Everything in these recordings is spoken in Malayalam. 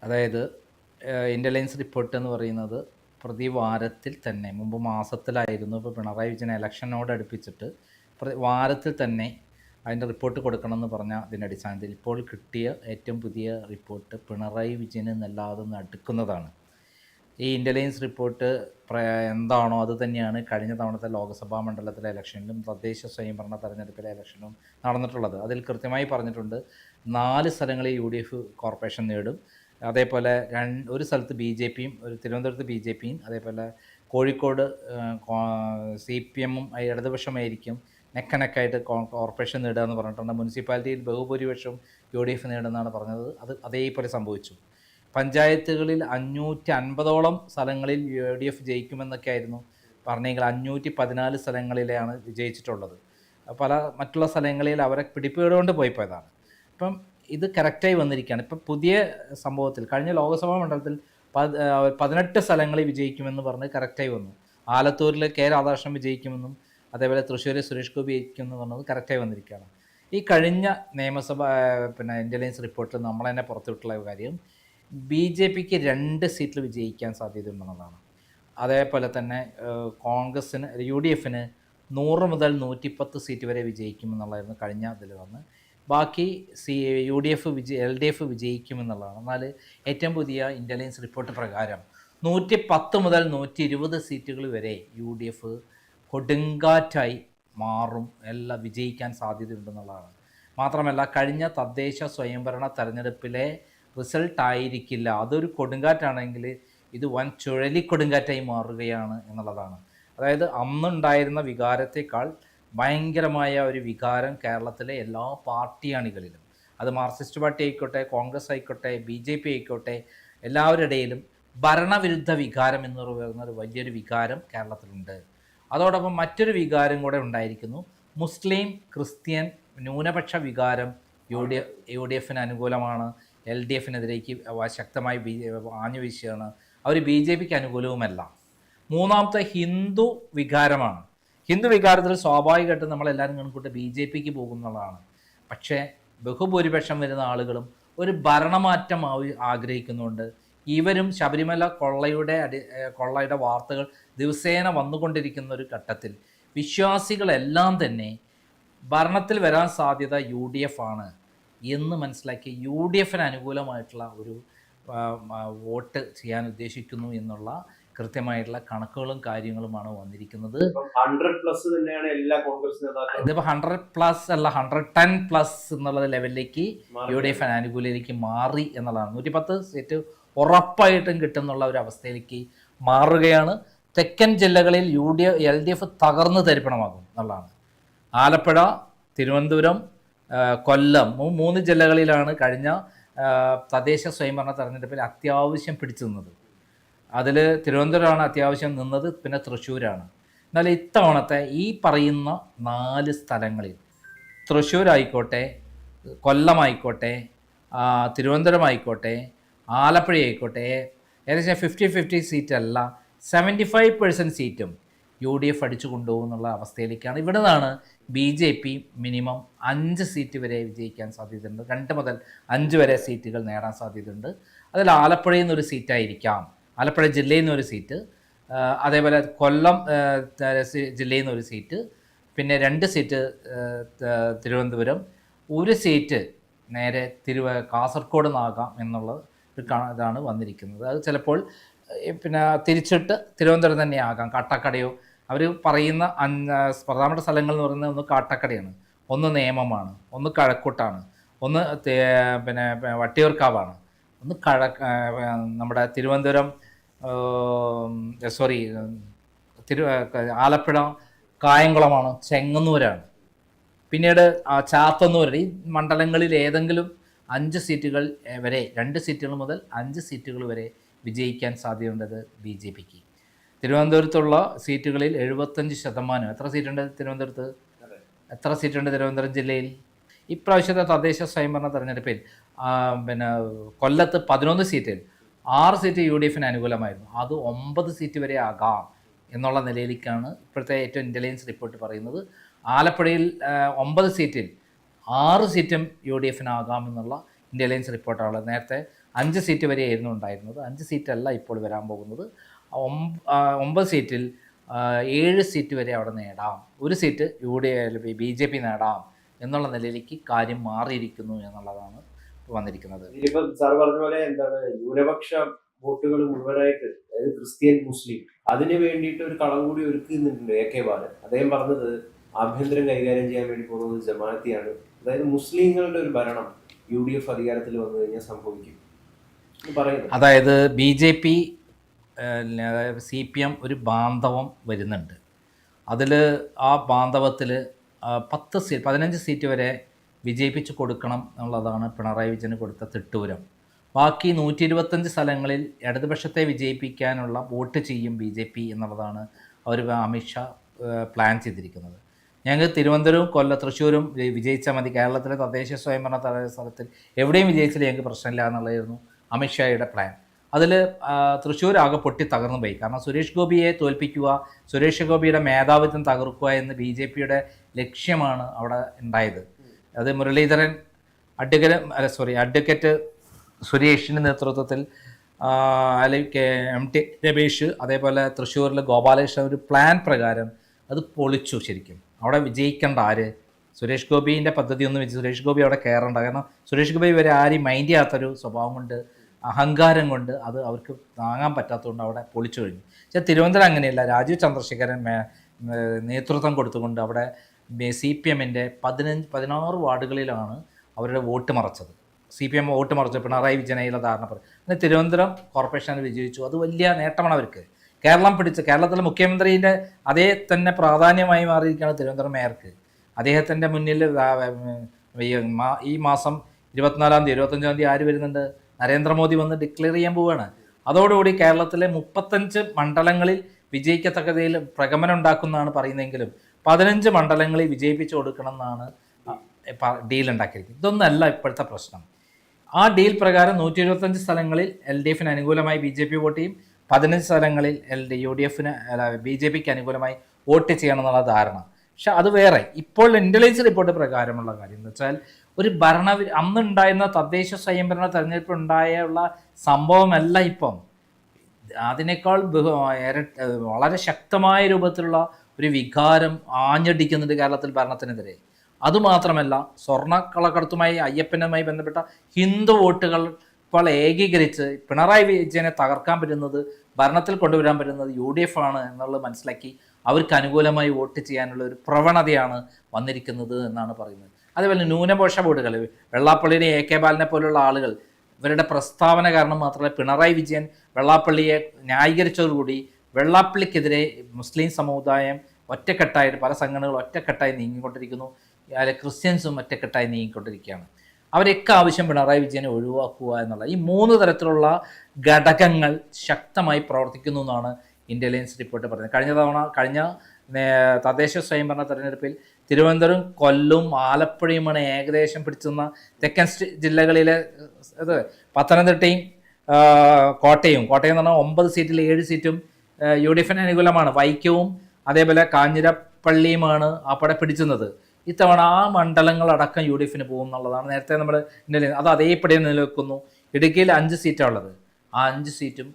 അതായത് ഇൻ്റലിജൻസ് റിപ്പോർട്ട് എന്ന് പറയുന്നത് പ്രതിവാരത്തിൽ തന്നെ, മുമ്പ് മാസത്തിലായിരുന്നു, ഇപ്പോൾ പിണറായി വിജയൻ ഇലക്ഷനോട് അടുപ്പിച്ചിട്ട് വാരത്തിൽ തന്നെ അതിൻ്റെ റിപ്പോർട്ട് കൊടുക്കണമെന്ന് പറഞ്ഞ അതിൻ്റെ അടിസ്ഥാനത്തിൽ ഇപ്പോൾ കിട്ടിയ ഏറ്റവും പുതിയ റിപ്പോർട്ട് പിണറായി വിജയന് നല്ലാതെ നടുക്കുന്നതാണ്. ഈ ഇൻ്റലിജൻസ് റിപ്പോർട്ട് എന്താണോ അത് തന്നെയാണ് കഴിഞ്ഞ തവണത്തെ ലോക്സഭാ മണ്ഡലത്തിലെ ഇലക്ഷനിലും തദ്ദേശ സ്വയംഭരണ തെരഞ്ഞെടുപ്പിലെ ഇലക്ഷനിലും നടന്നിട്ടുള്ളത്. അതിൽ കൃത്യമായി പറഞ്ഞിട്ടുണ്ട് 4 സ്ഥലങ്ങളിൽ UDF കോർപ്പറേഷൻ നേടും. അതേപോലെ ഒരു സ്ഥലത്ത് BJPയും, തിരുവനന്തപുരത്ത് BJPയും, അതേപോലെ കോഴിക്കോട് CPMഉം ഇടതുപക്ഷമായിരിക്കും നെക്കനെക്കായിട്ട് കോർപ്പറേഷൻ നേടുക എന്ന് പറഞ്ഞിട്ടുണ്ട്. മുനിസിപ്പാലിറ്റിയിൽ ബഹുഭൂരിപക്ഷം UDF നേടുമെന്നാണ് പറഞ്ഞത്. അതേപോലെ സംഭവിച്ചു. പഞ്ചായത്തുകളിൽ 550ഓളം സ്ഥലങ്ങളിൽ UDF ജയിക്കുമെന്നൊക്കെ ആയിരുന്നു പറഞ്ഞെങ്കിൽ 514 സ്ഥലങ്ങളിലാണ് വിജയിച്ചിട്ടുള്ളത്. മറ്റുള്ള സ്ഥലങ്ങളിൽ അവരെ പിടിപ്പുകൊണ്ട് പോയതാണ്. ഇപ്പം ഇത് കറക്റ്റായി വന്നിരിക്കുകയാണ്. ഇപ്പം പുതിയ സംഭവത്തിൽ കഴിഞ്ഞ ലോക്സഭാ മണ്ഡലത്തിൽ 18 സ്ഥലങ്ങളിൽ വിജയിക്കുമെന്ന് പറഞ്ഞ് കറക്റ്റായി വന്നു. ആലത്തൂരിൽ K രാധാകൃഷ്ണൻ വിജയിക്കുമെന്നും അതേപോലെ തൃശ്ശൂർ സുരേഷ് ഗോപി ജയിക്കുമെന്ന് പറഞ്ഞത് കറക്റ്റായി വന്നിരിക്കുകയാണ്. ഈ കഴിഞ്ഞ നിയമസഭ ഇൻ്റലിജൻസ് റിപ്പോർട്ടിൽ നമ്മൾ തന്നെ പുറത്തുവിട്ടുള്ള കാര്യം BJPക്ക് 2 സീറ്റിൽ വിജയിക്കാൻ സാധ്യതയുണ്ടെന്നുള്ളതാണ്. അതേപോലെ തന്നെ കോൺഗ്രസ്സിന് UDFന് 100 മുതൽ 110 സീറ്റ് വരെ വിജയിക്കുമെന്നുള്ളതായിരുന്നു കഴിഞ്ഞ അതിൽ വന്ന്. ബാക്കി LDF വിജയിക്കുമെന്നുള്ളതാണ്. എന്നാൽ ഏറ്റവും പുതിയ ഇൻ്റലിജൻസ് റിപ്പോർട്ട് പ്രകാരം 110 മുതൽ 120 സീറ്റുകൾ വരെ UDF കൊടുങ്കാറ്റായി മാറും, എല്ലാം വിജയിക്കാൻ സാധ്യതയുണ്ടെന്നുള്ളതാണ്. മാത്രമല്ല കഴിഞ്ഞ തദ്ദേശ സ്വയംഭരണ തെരഞ്ഞെടുപ്പിലെ റിസൾട്ട് ആയിരിക്കില്ല, അതൊരു കൊടുങ്കാറ്റാണെങ്കിൽ ഇത് വൻ ചുഴലിക്കൊടുങ്കാറ്റായി മാറുകയാണ് എന്നുള്ളതാണ്. അതായത് അന്നുണ്ടായിരുന്ന വികാരത്തെക്കാൾ ഭയങ്കരമായ ഒരു വികാരം കേരളത്തിലെ എല്ലാ പാർട്ടി അണികളിലും, അത് മാർക്സിസ്റ്റ് പാർട്ടി ആയിക്കോട്ടെ, കോൺഗ്രസ് ആയിക്കോട്ടെ, BJP ആയിക്കോട്ടെ, എല്ലാവരുടെ ഇടയിലും ഭരണവിരുദ്ധ വികാരം എന്ന് പറയുന്ന ഒരു വലിയൊരു വികാരം കേരളത്തിലുണ്ട്. അതോടൊപ്പം മറ്റൊരു വികാരം കൂടെ ഉണ്ടായിരിക്കുന്നു. മുസ്ലിം ക്രിസ്ത്യൻ ന്യൂനപക്ഷ വികാരം UDFന് അനുകൂലമാണ്, LDFനെതിരേക്ക് ശക്തമായി ആഞ്ഞു വീശുകയാണ്. അവർ BJPക്ക് അനുകൂലവുമല്ല. മൂന്നാമത്തെ ഹിന്ദു വികാരമാണ്. ഹിന്ദു വികാരത്തിൽ സ്വാഭാവികമായിട്ടും നമ്മളെല്ലാവരും കണക്കൂട്ട് BJPക്ക് പോകുന്നതാണ്. പക്ഷേ ബഹുഭൂരിപക്ഷം വരുന്ന ആളുകളും ഒരു ഭരണമാറ്റം ആഗ്രഹിക്കുന്നുണ്ട്. ഇവരും ശബരിമല കൊള്ളയുടെ വാർത്തകൾ ദിവസേന വന്നുകൊണ്ടിരിക്കുന്ന ഒരു ഘട്ടത്തിൽ വിശ്വാസികളെല്ലാം തന്നെ ഭരണത്തിൽ വരാൻ സാധ്യത UDF ആണ് എന്ന് മനസ്സിലാക്കി UDFന് അനുകൂലമായിട്ടുള്ള ഒരു വോട്ട് ചെയ്യാൻ ഉദ്ദേശിക്കുന്നു എന്നുള്ള കൃത്യമായിട്ടുള്ള കണക്കുകളും കാര്യങ്ങളുമാണ് വന്നിരിക്കുന്നത്. 100+ തന്നെയാണ് എല്ലാ കോൺഗ്രസ് നേതാക്കളും. ഇതിപ്പോൾ 100+ അല്ല, 110+ എന്നുള്ള ലെവലിലേക്ക് UDF അനുകൂലയിലേക്ക് മാറി എന്നുള്ളതാണ്. 110 സീറ്റ് ഉറപ്പായിട്ടും കിട്ടുന്നുള്ള ഒരു അവസ്ഥയിലേക്ക് മാറുകയാണ്. തെക്കൻ ജില്ലകളിൽ LDF തകർന്ന് തരിപ്പണമാകും എന്നുള്ളതാണ്. ആലപ്പുഴ, തിരുവനന്തപുരം, കൊല്ലം 3 ജില്ലകളിലാണ് കഴിഞ്ഞ തദ്ദേശ സ്വയംഭരണ തെരഞ്ഞെടുപ്പിൽ അത്യാവശ്യം പിടിച്ചു നിന്നത്. അതിൽ തിരുവനന്തപുരമാണ് അത്യാവശ്യം നിന്നത്, പിന്നെ തൃശ്ശൂരാണ്. എന്നാൽ ഇത്തവണത്തെ ഈ പറയുന്ന 4 സ്ഥലങ്ങളിൽ തൃശ്ശൂരായിക്കോട്ടെ, കൊല്ലമായിക്കോട്ടെ, തിരുവനന്തപുരമായിക്കോട്ടെ, ആലപ്പുഴ ആയിക്കോട്ടെ, ഏകദേശം 50-50 സീറ്റല്ല, 75% സീറ്റും UDF അടിച്ചു കൊണ്ടുപോകുന്നുള്ള അവസ്ഥയിലേക്കാണ്. ഇവിടെ നിന്നാണ് BJP മിനിമം 5 സീറ്റ് വരെ വിജയിക്കാൻ സാധ്യതയുണ്ട്. 2 മുതൽ 5 വരെ സീറ്റുകൾ നേടാൻ സാധ്യതയുണ്ട്. അതിൽ ആലപ്പുഴയിൽ നിന്നൊരു സീറ്റായിരിക്കാം, ആലപ്പുഴ ജില്ലയിൽ നിന്നൊരു സീറ്റ്, അതേപോലെ കൊല്ലം ജില്ലയിൽ നിന്നൊരു സീറ്റ്, പിന്നെ 2 സീറ്റ് തിരുവനന്തപുരം, 1 സീറ്റ് നേരെ കാസർഗോഡ് നിന്നാകാം എന്നുള്ള ഒരു ഇതാണ് വന്നിരിക്കുന്നത്. അത് ചിലപ്പോൾ പിന്നെ തിരിച്ചിട്ട് തിരുവനന്തപുരം തന്നെ ആകാം, കാട്ടാക്കടയോ. അവർ പറയുന്ന പ്രധാനപ്പെട്ട സ്ഥലങ്ങൾ എന്ന് പറയുന്നത് ഒന്ന് കാട്ടാക്കടയാണ്, ഒന്ന് നേമമാണ്, ഒന്ന് കഴക്കൂട്ടാണ്, ഒന്ന് പിന്നെ വട്ടിയൂർക്കാവാണ്, ഒന്ന് നമ്മുടെ തിരുവനന്തപുരം ആലപ്പുഴ കായംകുളമാണ്, ചെങ്ങന്നൂരാണ്, പിന്നീട് ചാത്തന്നൂർ. ഈ മണ്ഡലങ്ങളിൽ ഏതെങ്കിലും 5 സീറ്റുകൾ വരെ, 2 സീറ്റുകൾ മുതൽ 5 സീറ്റുകൾ വരെ വിജയിക്കാൻ സാധ്യതയുണ്ടത് BJPക്ക്. തിരുവനന്തപുരത്തുള്ള സീറ്റുകളിൽ 75%. എത്ര സീറ്റുണ്ട് തിരുവനന്തപുരത്ത്? എത്ര സീറ്റുണ്ട് തിരുവനന്തപുരം ജില്ലയിൽ? ഇപ്രാവശ്യത്തെ തദ്ദേശ സ്വയംഭരണ തെരഞ്ഞെടുപ്പിൽ പിന്നെ കൊല്ലത്ത് 11 സീറ്റിൽ 6 സീറ്റ് UDFന് അനുകൂലമായിരുന്നു. അത് 9 സീറ്റ് വരെ ആകാം എന്നുള്ള നിലയിലേക്കാണ് ഇപ്പോഴത്തെ ഏറ്റവും ഇൻ്റലിജൻസ് റിപ്പോർട്ട് പറയുന്നത്. ആലപ്പുഴയിൽ 9 സീറ്റിൽ 6 സീറ്റും UDFനാകാമെന്നുള്ള ഇൻ്റലിജൻസ് റിപ്പോർട്ടാണ്. നേരത്തെ 5 സീറ്റ് വരെയായിരുന്നു ഉണ്ടായിരുന്നത്. 5 സീറ്റല്ല ഇപ്പോൾ വരാൻ പോകുന്നത്. 9 സീറ്റിൽ 7 സീറ്റ് വരെ അവിടെ നേടാം, 1 സീറ്റ് BJP നേടാം എന്നുള്ള നിലയിലേക്ക് കാര്യം മാറിയിരിക്കുന്നു എന്നുള്ളതാണ് വന്നിരിക്കുന്നത്. ഇതിലിപ്പം സാർ പറഞ്ഞ പോലെ എന്താണ് ന്യൂനപക്ഷ വോട്ടുകൾ മുഴുവനായിട്ട്, അതായത് ക്രിസ്ത്യൻ മുസ്ലിം, അതിന് വേണ്ടിയിട്ട് ഒരു കളം കൂടി ഒരുക്കുന്നുണ്ട് AK ബാലൻ. അദ്ദേഹം പറഞ്ഞത് ആഭ്യന്തരം കൈകാര്യം ചെയ്യാൻ വേണ്ടി പോകുന്നത് ജമാഅത്തിയാണ്. അതായത് മുസ്ലിങ്ങളുടെ ഒരു ഭരണം UDF അധികാരത്തിൽ വന്നു കഴിഞ്ഞാൽ സംഭവിക്കും പറയുന്നത്. അതായത് BJP CPM ഒരു ബാന്ധവം വരുന്നുണ്ട്. അതിൽ ആ ബാന്ധവത്തിൽ 15 സീറ്റ് വരെ വിജയിപ്പിച്ച് കൊടുക്കണം എന്നുള്ളതാണ് പിണറായി വിജയന് കൊടുത്ത തിട്ടൂരം. ബാക്കി 125 സ്ഥലങ്ങളിൽ ഇടതുപക്ഷത്തെ വിജയിപ്പിക്കാനുള്ള വോട്ട് ചെയ്യും BJP എന്നുള്ളതാണ് അവർ അമിത്ഷാ പ്ലാൻ ചെയ്തിരിക്കുന്നത്. ഞങ്ങൾക്ക് തിരുവനന്തപുരവും തൃശ്ശൂരും വിജയിച്ചാൽ മതി, കേരളത്തിലെ തദ്ദേശ സ്വയംഭരണ സ്ഥലത്തിൽ എവിടെയും വിജയിച്ചാൽ ഞങ്ങൾക്ക് പ്രശ്നമില്ല എന്നുള്ളതായിരുന്നു അമിത്ഷായുടെ പ്ലാൻ. അതിൽ തൃശ്ശൂർ ആകെ പൊട്ടി തകർന്നു പോയി. കാരണം സുരേഷ് ഗോപിയെ തോൽപ്പിക്കുക, സുരേഷ് ഗോപിയുടെ മേധാവിത്വം തകർക്കുക എന്ന് BJPയുടെ ലക്ഷ്യമാണ് അവിടെ ഉണ്ടായത്. അത് മുരളീധരൻ അഡ്വക്കേറ്റ് സുരേഷിൻ്റെ നേതൃത്വത്തിൽ അല്ലെങ്കിൽ MT രമേശ്, അതേപോലെ തൃശ്ശൂരിൽ ഗോപാലകൃഷ്ണൻ ഒരു പ്ലാൻ പ്രകാരം അത് പൊളിച്ചു. ശരിക്കും അവിടെ വിജയിക്കേണ്ട ആര്? സുരേഷ് ഗോപിൻ്റെ പദ്ധതിയൊന്നും സുരേഷ് ഗോപി അവിടെ കയറേണ്ട. കാരണം സുരേഷ് ഗോപി വരെ ആരും മൈൻഡ് ചെയ്യാത്തൊരു സ്വഭാവം കൊണ്ട്, അഹങ്കാരം കൊണ്ട് അത് അവർക്ക് താങ്ങാൻ പറ്റാത്തതുകൊണ്ട് അവിടെ പൊളിച്ചു കഴിഞ്ഞു. പക്ഷേ തിരുവനന്തപുരം അങ്ങനെയല്ല. രാജീവ് ചന്ദ്രശേഖരൻ നേതൃത്വം കൊടുത്തുകൊണ്ട് അവിടെ CPMൻ്റെ 16 വാർഡുകളിലാണ് അവരുടെ വോട്ട് മറച്ചത്. CPM വോട്ട് മറച്ചു പിണറായി വിജയനെയുള്ള ധാരണ പറയും. അങ്ങനെ തിരുവനന്തപുരം കോർപ്പറേഷൻ വിജയിച്ചു. അത് വലിയ നേട്ടമാണ് അവർക്ക്. കേരളത്തിലെ മുഖ്യമന്ത്രിയുടെ അതേ തന്നെ പ്രാധാന്യമായി മാറിയിരിക്കുകയാണ് തിരുവനന്തപുരം മേയർക്ക്. അദ്ദേഹത്തിൻ്റെ മുന്നിൽ ഈ മാസം 24-ാം തീയതി 25-ാം തീയതി ആര് വരുന്നുണ്ട്? നരേന്ദ്രമോദി വന്ന് ഡിക്ലെയർ ചെയ്യാൻ പോവുകയാണ്. അതോടുകൂടി കേരളത്തിലെ 35 മണ്ഡലങ്ങളിൽ വിജയിക്കത്തക്കതയിൽ പ്രകമനം ഉണ്ടാക്കുന്നതാണ് പറയുന്നതെങ്കിലും 15 മണ്ഡലങ്ങളിൽ വിജയിപ്പിച്ചു കൊടുക്കണം എന്നാണ് ഡീൽ ഉണ്ടാക്കിയിരിക്കുന്നത്. ഇതൊന്നല്ല ഇപ്പോഴത്തെ പ്രശ്നം. ആ ഡീൽ പ്രകാരം 125 സ്ഥലങ്ങളിൽ LDFന് അനുകൂലമായി BJP വോട്ട് ചെയ്യും, 15 സ്ഥലങ്ങളിൽ BJPക്ക് അനുകൂലമായി വോട്ട് ചെയ്യണം എന്നുള്ള ധാരണ. പക്ഷെ അത് വേറെ. ഇപ്പോൾ ഇൻ്റലിജൻസ് റിപ്പോർട്ട് പ്രകാരമുള്ള കാര്യം എന്ന് വെച്ചാൽ ഒരു അന്നുണ്ടായിരുന്ന തദ്ദേശ സ്വയംഭരണ തെരഞ്ഞെടുപ്പ് ഉണ്ടായുള്ള സംഭവമല്ല ഇപ്പം. അതിനേക്കാൾ വളരെ ശക്തമായ രൂപത്തിലുള്ള ഒരു വികാരം ആഞ്ഞടിക്കുന്നുണ്ട് കേരളത്തിൽ ഭരണത്തിനെതിരെ. അതുമാത്രമല്ല, സ്വർണ്ണക്കള്ളക്കടത്തുമായി അയ്യപ്പനുമായി ബന്ധപ്പെട്ട ഹിന്ദു വോട്ടുകൾ ഇപ്പോൾ ഏകീകരിച്ച് പിണറായി വിജയനെ തകർക്കാൻ പറ്റുന്നത്, ഭരണത്തിൽ കൊണ്ടുവരാൻ പറ്റുന്നത് UDF ആണ് എന്നുള്ളത് മനസ്സിലാക്കി അവർക്ക് അനുകൂലമായി വോട്ട് ചെയ്യാനുള്ള ഒരു പ്രവണതയാണ് വന്നിരിക്കുന്നത് എന്നാണ് പറയുന്നത്. അതേപോലെ ന്യൂനപക്ഷ വോട്ടുകൾ, വെള്ളാപ്പള്ളിയുടെ AK ബാലനെ പോലുള്ള ആളുകൾ ഇവരുടെ പ്രസ്താവന കാരണം മാത്രമല്ല പിണറായി വിജയൻ വെള്ളാപ്പള്ളിയെ ന്യായീകരിച്ചതോടുകൂടി വെള്ളാപ്പള്ളിക്കെതിരെ മുസ്ലിം സമുദായം ഒറ്റക്കെട്ടായിട്ട്, പല സംഘടനകൾ ഒറ്റക്കെട്ടായി നീങ്ങിക്കൊണ്ടിരിക്കുന്നു. ക്രിസ്ത്യൻസും ഒറ്റക്കെട്ടായി നീങ്ങിക്കൊണ്ടിരിക്കുകയാണ്. അവരൊക്കെ ആവശ്യം പിണറായി വിജയനെ ഒഴിവാക്കുക എന്നുള്ള ഈ 3 തരത്തിലുള്ള ഘടകങ്ങൾ ശക്തമായി പ്രവർത്തിക്കുന്നു എന്നാണ് ഇൻ്റലിജൻസ് റിപ്പോർട്ട് പറയുന്നത്. കഴിഞ്ഞ തദ്ദേശ സ്വയംഭരണ തെരഞ്ഞെടുപ്പിൽ തിരുവനന്തപുരം, കൊല്ലവും ആലപ്പുഴയുമാണ് ഏകദേശം പിടിച്ചുന്ന തെക്കൻ ജില്ലകളിലെ പത്തനംതിട്ടയും കോട്ടയം എന്ന് പറഞ്ഞാൽ 9 സീറ്റിൽ 7 സീറ്റും UDFന് അനുകൂലമാണ്. വൈക്കവും അതേപോലെ കാഞ്ഞിരപ്പള്ളിയുമാണ് അവിടെ പിടിച്ചുന്നത്. ഇത്തവണ ആ മണ്ഡലങ്ങളടക്കം UDFന് പോകും എന്നുള്ളതാണ് നേരത്തെ നമ്മൾ അത് അതേപടി നിലനിൽക്കുന്നു. ഇടുക്കിയിൽ 5 സീറ്റാണ് ഉള്ളത്. ആ 5 സീറ്റും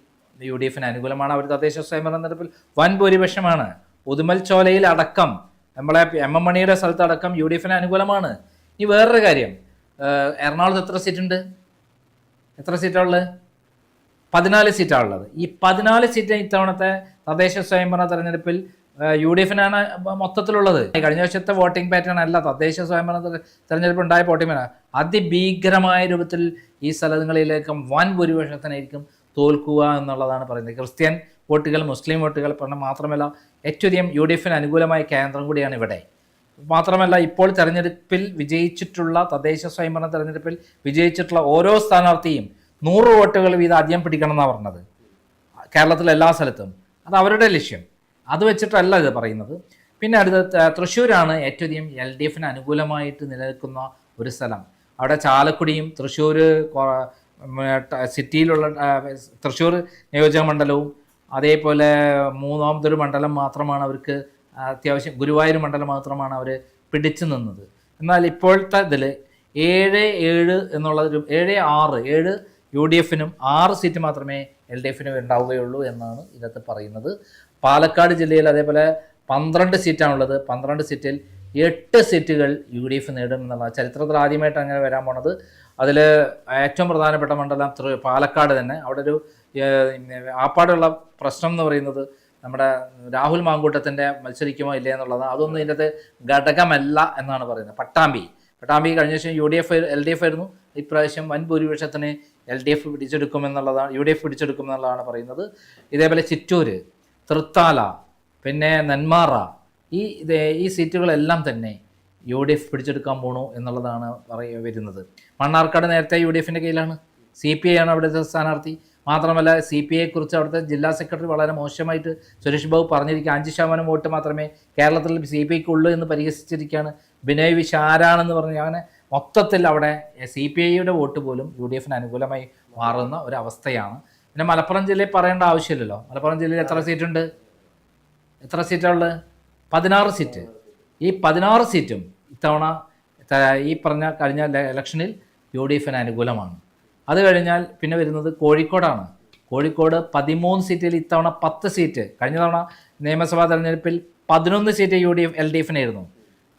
UDFന് അനുകൂലമാണ്. അവർ തദ്ദേശ സ്വയംഭരണ തെരഞ്ഞെടുപ്പിൽ വൻ ഭൂരിപക്ഷമാണ്. ഉദുമൽചോലയിൽ അടക്കം, നമ്മളെ MM മണിയുടെ സ്ഥലത്തടക്കം UDFന് അനുകൂലമാണ്. ഇനി വേറൊരു കാര്യം, എറണാകുളത്ത് എത്ര സീറ്റാണ് ഉള്ളത്? 14 സീറ്റാണ് ഉള്ളത്. ഈ 14 സീറ്റ് ഇത്തവണത്തെ തദ്ദേശ സ്വയംഭരണ തെരഞ്ഞെടുപ്പിൽ UDFനാണ് മൊത്തത്തിലുള്ളത്. കഴിഞ്ഞ വർഷത്തെ വോട്ടിംഗ് പാറ്റേൺ അല്ല തദ്ദേശ സ്വയംഭരണ തെരഞ്ഞെടുപ്പ് ഉണ്ടായ വോട്ടിംഗ് പാറ്റേൺ. അതിഭീകരമായ രൂപത്തിൽ ഈ സ്ഥലങ്ങളിലേക്കും വൻ ഭൂരിപക്ഷത്തിനായിരിക്കും തോൽക്കുക എന്നുള്ളതാണ് പറയുന്നത്. ക്രിസ്ത്യൻ വോട്ടുകൾ, മുസ്ലിം വോട്ടുകൾ മാത്രമല്ല ഏറ്റവും UDFന് അനുകൂലമായ കേന്ദ്രം കൂടിയാണ് ഇവിടെ. മാത്രമല്ല ഇപ്പോൾ തെരഞ്ഞെടുപ്പിൽ വിജയിച്ചിട്ടുള്ള തദ്ദേശ സ്വയംഭരണ തെരഞ്ഞെടുപ്പിൽ വിജയിച്ചിട്ടുള്ള ഓരോ സ്ഥാനാർത്ഥിയും 100 വോട്ടുകൾ വീതം ആദ്യം പിടിക്കണം എന്നാണ് പറഞ്ഞത് കേരളത്തിലെ എല്ലാ സ്ഥലത്തും. അത് അവരുടെ ലക്ഷ്യം. അത് വെച്ചിട്ടല്ല ഇത് പറയുന്നത്. പിന്നെ അടുത്ത തൃശ്ശൂരാണ് ഏറ്റവും LDFന് അനുകൂലമായിട്ട് നിലനിൽക്കുന്ന ഒരു സ്ഥലം. അവിടെ ചാലക്കുടിയും തൃശ്ശൂർ സിറ്റിയിലുള്ള തൃശ്ശൂർ നിയോജക മണ്ഡലവും അതേപോലെ മൂന്നാമതൊരു മണ്ഡലം മാത്രമാണ് അവർക്ക് അത്യാവശ്യം, ഗുരുവായൂർ മണ്ഡലം മാത്രമാണ് അവർ പിടിച്ചു നിന്നത്. എന്നാൽ ഇപ്പോഴത്തെ ഇതിൽ 7-7 എന്നുള്ളൊരു 7-6 UDFിനും 6 സീറ്റ് മാത്രമേ LDFിനും ഉണ്ടാവുകയുള്ളൂ എന്നാണ് ഇതിനകത്ത് പറയുന്നത്. പാലക്കാട് ജില്ലയിൽ അതേപോലെ 12 സീറ്റാണുള്ളത്. 12 സീറ്റിൽ 8 സീറ്റുകൾ UDF നേടും എന്നുള്ള ചരിത്രത്തിൽ ആദ്യമായിട്ട് അങ്ങനെ വരാൻ പോണത്. അതിൽ ഏറ്റവും പ്രധാനപ്പെട്ട മണ്ഡലം പാലക്കാട് തന്നെ. അവിടെ ഒരു ആപ്പാടുള്ള പ്രശ്നം എന്ന് പറയുന്നത് നമ്മുടെ രാഹുൽ മാങ്കൂട്ടത്തിൻ്റെ മത്സരിക്കുമോ ഇല്ലേ എന്നുള്ളതാണ്. അതൊന്നും ഇതിൻ്റെ ഘടകമല്ല എന്നാണ് പറയുന്നത്. പട്ടാമ്പി കഴിഞ്ഞ ശേഷം LDF ആയിരുന്നു. ഇപ്രാവശ്യം വൻ ഭൂരിപക്ഷത്തിന് UDF പിടിച്ചെടുക്കുമെന്നുള്ളതാണ് പറയുന്നത്. ഇതേപോലെ ചിറ്റൂർ, തൃത്താല, പിന്നെ നെന്മാറ, ഈ സീറ്റുകളെല്ലാം തന്നെ UDF പിടിച്ചെടുക്കാൻ പോണു എന്നുള്ളതാണ് വരുന്നത്. മണ്ണാർക്കാട് നേരത്തെ UDFിൻ്റെ കയ്യിലാണ്. CPI ആണ് അവിടുത്തെ സ്ഥാനാർത്ഥി. മാത്രമല്ല CPIയെ കുറിച്ച് അവിടുത്തെ ജില്ലാ സെക്രട്ടറി വളരെ മോശമായിട്ട് സുരേഷ് ബാബു പറഞ്ഞിരിക്കുക. 5% വോട്ട് മാത്രമേ കേരളത്തിൽ CPIക്ക് ഉള്ളൂ എന്ന് പരിഹസിച്ചിരിക്കുകയാണ്. ബിനോയ് വിശ്വം ആരാണെന്ന് പറഞ്ഞ് അങ്ങനെ മൊത്തത്തിൽ അവിടെ CPIയുടെ വോട്ട് പോലും UDFിന് അനുകൂലമായി മാറുന്ന ഒരവസ്ഥയാണ്. പിന്നെ മലപ്പുറം ജില്ലയിൽ പറയേണ്ട ആവശ്യമില്ലല്ലോ. മലപ്പുറം ജില്ലയിൽ എത്ര സീറ്റുണ്ട്? എത്ര സീറ്റാണുള്ളത്? 16 സീറ്റ്. ഈ 16 സീറ്റും ഇത്തവണ ഈ പറഞ്ഞ കഴിഞ്ഞ ഇലക്ഷനിൽ UDFിന് അനുകൂലമാണ്. അത് കഴിഞ്ഞാൽ പിന്നെ വരുന്നത് കോഴിക്കോടാണ്. കോഴിക്കോട് 13 സീറ്റിൽ ഇത്തവണ 10 സീറ്റ്. കഴിഞ്ഞ തവണ നിയമസഭാ തെരഞ്ഞെടുപ്പിൽ 11 സീറ്റ് LDFിനായിരുന്നു.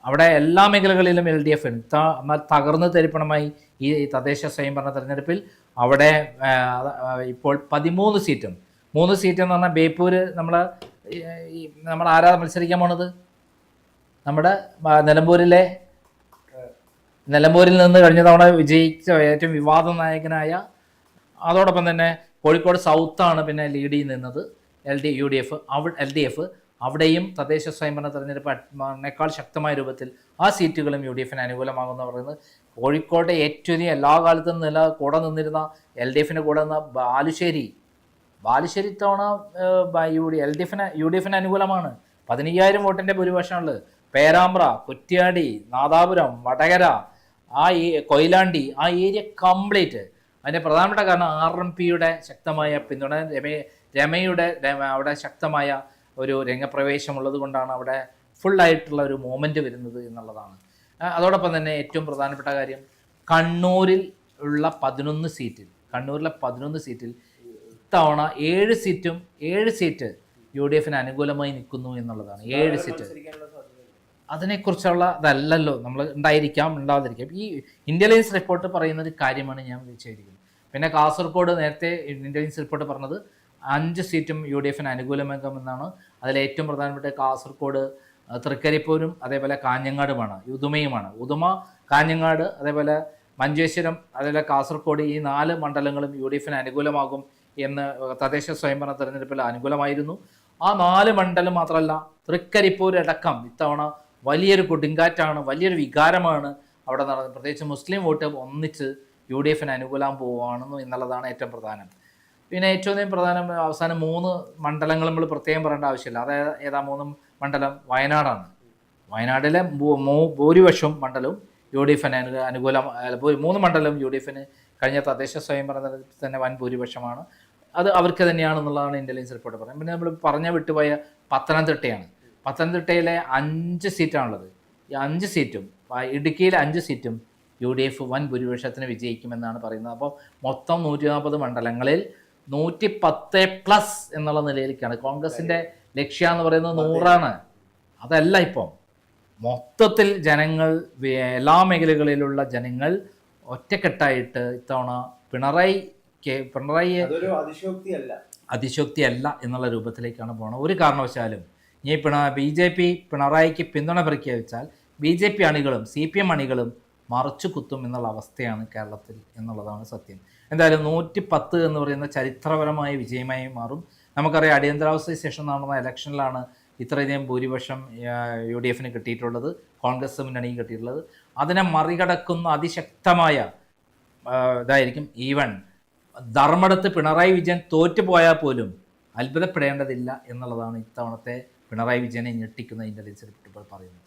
അവിടെ എല്ലാ മേഖലകളിലും LDF. എന്നാൽ തകർന്ന് തരിപ്പണമായി ഈ തദ്ദേശ സ്വയംഭരണ തെരഞ്ഞെടുപ്പിൽ അവിടെ ഇപ്പോൾ 13 സീറ്റും. 3 സീറ്റ് എന്ന് പറഞ്ഞാൽ ബേപ്പൂർ നമ്മൾ ആരാ മത്സരിക്കാൻ പോണത്? നമ്മുടെ നിലമ്പൂരിൽ നിന്ന് കഴിഞ്ഞ തവണ വിജയിച്ച ഏറ്റവും വിവാദ നായകനായ, അതോടൊപ്പം തന്നെ കോഴിക്കോട് സൗത്താണ് പിന്നെ ലീഡ് നിന്നത് LDF. അവിടെയും തദ്ദേശ സ്വയംഭരണ തെരഞ്ഞെടുപ്പിനേക്കാൾ ശക്തമായ രൂപത്തിൽ ആ സീറ്റുകളും UDFിന് അനുകൂലമാകുമെന്ന് പറയുന്നത്. കോഴിക്കോട്ടെ ഏറ്റവും എല്ലാ കാലത്തും കൂടെ നിന്നിരുന്ന LDFിന് കൂടെ നിന്ന ബാലുശ്ശേരി ഇത്തവണ UDFിന് അനുകൂലമാണ്. 15,000 വോട്ടിൻ്റെ ഭൂരിപക്ഷമുള്ളത്. പേരാമ്പ്ര, കുറ്റ്യാടി, നാദാപുരം, വടകര, കൊയിലാണ്ടി, ആ ഏരിയ കംപ്ലീറ്റ്. അതിൻ്റെ പ്രധാനപ്പെട്ട കാരണം RMPയുടെ ശക്തമായ പിന്തുണ, രമയുടെ അവിടെ ശക്തമായ ഒരു രംഗപ്രവേശമുള്ളത് കൊണ്ടാണ് അവിടെ ഫുള്ളായിട്ടുള്ള ഒരു മൂവ്മെൻറ്റ് വരുന്നത് എന്നുള്ളതാണ്. അതോടൊപ്പം തന്നെ ഏറ്റവും പ്രധാനപ്പെട്ട കാര്യം കണ്ണൂരിൽ ഉള്ള 11 സീറ്റിൽ ഇത്തവണ 7 സീറ്റ് UDFിന് അനുകൂലമായി നിൽക്കുന്നു എന്നുള്ളതാണ്. 7 സീറ്റ്. അതിനെക്കുറിച്ചുള്ള ഇതല്ലല്ലോ നമ്മൾ ഉണ്ടാവാതിരിക്കാം. ഈ ഇന്റലിജൻസ് റിപ്പോർട്ട് പറയുന്ന ഒരു കാര്യമാണ് ഞാൻ വിചാരിക്കുന്നത്. പിന്നെ കാസർഗോഡ് നേരത്തെ ഇന്റലിജൻസ് റിപ്പോർട്ട് പറഞ്ഞത് 5 സീറ്റും UDFിന് അനുകൂലമാകുമെന്നാണ്. അതിൽ ഏറ്റവും പ്രധാനപ്പെട്ട കാസർഗോഡ്, തൃക്കരിപ്പൂരും അതേപോലെ കാഞ്ഞങ്ങാടുമാണ്, ഉദുമ, കാഞ്ഞങ്ങാട്, അതേപോലെ മഞ്ചേശ്വരം, അതേപോലെ കാസർഗോഡ്, ഈ 4 മണ്ഡലങ്ങളും UDFിന് അനുകൂലമാകും എന്ന് തദ്ദേശ സ്വയംഭരണ തെരഞ്ഞെടുപ്പിൽ അനുകൂലമായിരുന്നു. ആ 4 മണ്ഡലം മാത്രമല്ല, തൃക്കരിപ്പൂരടക്കം ഇത്തവണ വലിയൊരു കൊടുങ്കാറ്റാണ്, വലിയൊരു വികാരമാണ് അവിടെ നടന്നത്. പ്രത്യേകിച്ച് മുസ്ലിം വോട്ട് ഒന്നിച്ച് UDFിന് അനുകൂലം പോവുകയാണെന്നു എന്നുള്ളതാണ് ഏറ്റവും പ്രധാനം. പിന്നെ ഏറ്റവും പ്രധാനം അവസാനം 3 മണ്ഡലങ്ങൾ നമ്മൾ പ്രത്യേകം പറയേണ്ട ആവശ്യമില്ല. അതായത് 3 മണ്ഡലം വയനാടാണ്. വയനാട്ടിലെ ഭൂരിപക്ഷം മണ്ഡലവും UDFിന് അനുകൂലം. 3 മണ്ഡലം UDFിന് കഴിഞ്ഞ തദ്ദേശ സ്വയംഭരണത്തിൽ തന്നെ വൻ ഭൂരിപക്ഷമാണ്. അത് അവർക്ക് തന്നെയാണെന്നുള്ളതാണ് ഇന്റലിജൻസ് റിപ്പോർട്ട് പറയുന്നത്. പിന്നെ നമ്മൾ വിട്ടുപോയ പത്തനംതിട്ടയാണ്. പത്തനംതിട്ടയിലെ 5 സീറ്റാണുള്ളത്. ഈ 5 സീറ്റും, ഇടുക്കിയിലെ 5 സീറ്റും UDF വൻ ഭൂരിപക്ഷത്തിന് വിജയിക്കുമെന്നാണ് പറയുന്നത്. അപ്പോൾ മൊത്തം 140 മണ്ഡലങ്ങളിൽ 110+ എന്നുള്ള നിലയിലേക്കാണ്. കോൺഗ്രസിൻ്റെ ലക്ഷ്യം എന്ന് പറയുന്നത് 100ആണ്. അതല്ല, ഇപ്പം മൊത്തത്തിൽ ജനങ്ങൾ, എല്ലാ മേഖലകളിലുള്ള ജനങ്ങൾ ഒറ്റക്കെട്ടായിട്ട് ഇത്തവണ പിണറായിയെ അതിശോക്തിയല്ല എന്നുള്ള രൂപത്തിലേക്കാണ് പോകുന്നത്. ഒരു കാരണവശാലും ഇനി BJP പിണറായിക്ക് പിന്തുണ പ്രഖ്യാപിച്ചാൽ BJP അണികളും CPM അണികളും മറച്ചു കുത്തും എന്നുള്ള അവസ്ഥയാണ് കേരളത്തിൽ എന്നുള്ളതാണ് സത്യം. എന്തായാലും 110 എന്ന് പറയുന്ന ചരിത്രപരമായ വിജയമായി മാറും. നമുക്കറിയാം, അടിയന്തരാവസ്ഥയ്ക്ക് ശേഷം നടന്ന ഇലക്ഷനിലാണ് ഇത്രയധികം ഭൂരിപക്ഷം UDFിന് കിട്ടിയിട്ടുള്ളത്, കോൺഗ്രസ് മുന്നണിക്ക് കിട്ടിയിട്ടുള്ളത്. അതിനെ മറികടക്കുന്ന അതിശക്തമായ ഇതായിരിക്കും. ഈവൻ ധർമ്മടത്ത് പിണറായി വിജയൻ തോറ്റുപോയാൽ പോലും അത്ഭുതപ്പെടേണ്ടതില്ല എന്നുള്ളതാണ് ഇത്തവണത്തെ പിണറായി വിജയനെ ഞെട്ടിക്കുന്ന ഇന്റലിജൻസ് റിപ്പോർട്ടുകൾ പറയുന്നത്.